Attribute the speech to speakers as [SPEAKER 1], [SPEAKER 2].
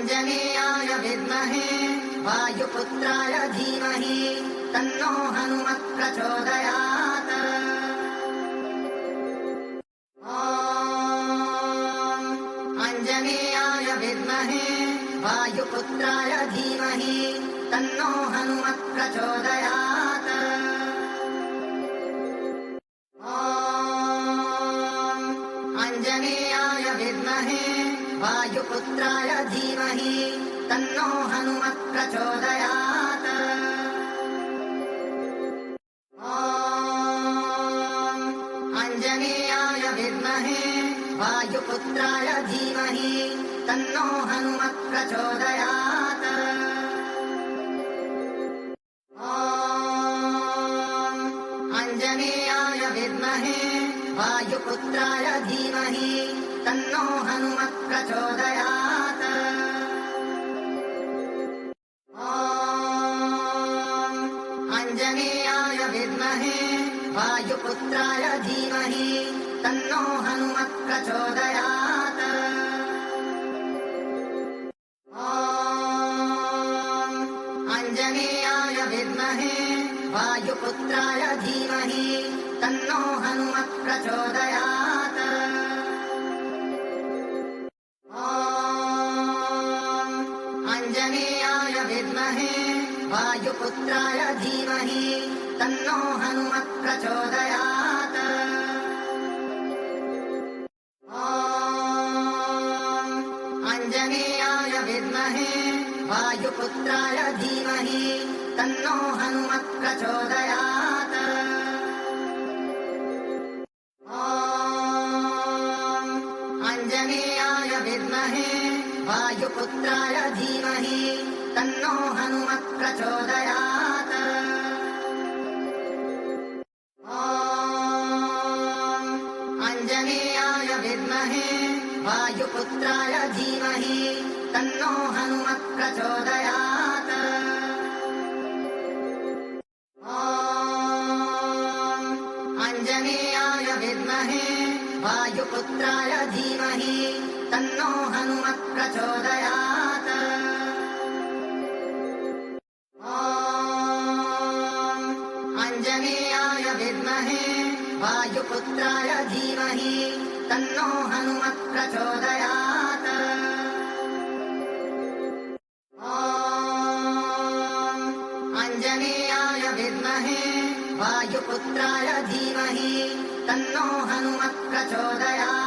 [SPEAKER 1] आञ्जनेयाय विद्महे वायुपुत्राय धीमहि तन्नो हनुमत् प्रचोदयात्। आञ्जनेयाय विद्महे वायुपुत्राय धीमहि तन्नो हनुमत् प्रचोदयात्। आञ्जनेयाय विद्महे वायुपुत्राय धीमहि तन्नो हनुमत् प्रचोदयात्। आञ्जनेयाय विद्महे वायुपुत्राय धीमहि तन्नो हनुमत् प्रचोदयात्। आञ्जनेयाय विद्महे वायुपुत्राय धीमहि तन्नो हनुमत् प्रचोदयात्। आञ्जनेयाय विद्महे वायुपुत्राय धीमहि तन्नो हनुमत् प्रचोदयात्। आञ्जनेयाय विद्महे वायुपुत्राय धीमहि तन्नो हनुमत् प्रचोदयात्। आञ्जनेयाय विद्महे वायुपुत्राय धीमहि तन्नो हनुमत् प्रचोदयात्। आञ्जनेयाय विद्महे वायुपुत्राय धीमहि तन्नो हनुमत् प्रचोदयात्। आञ्जनेयाय विद्महे वायुपुत्राय धीमहि तन्नो हनुमत् प्रचोदयात्। आञ्जनेयाय विद्महे वायुपुत्राय धीमहि तन्नो हनुमत् प्रचोदयात्। आञ्जनेयाय विद्महे वायुपुत्राय धीमहि तन्नो हनुमत् प्रचोदयात्। आञ्जनेयाय विद्महे वायुपुत्राय धीमहि तन्नो हनुमत् प्रचोदयात्। आञ्जनेयाय विद्महे वायुपुत्राय धीमहि तन्नो हनुमत् प्रचोदयात्।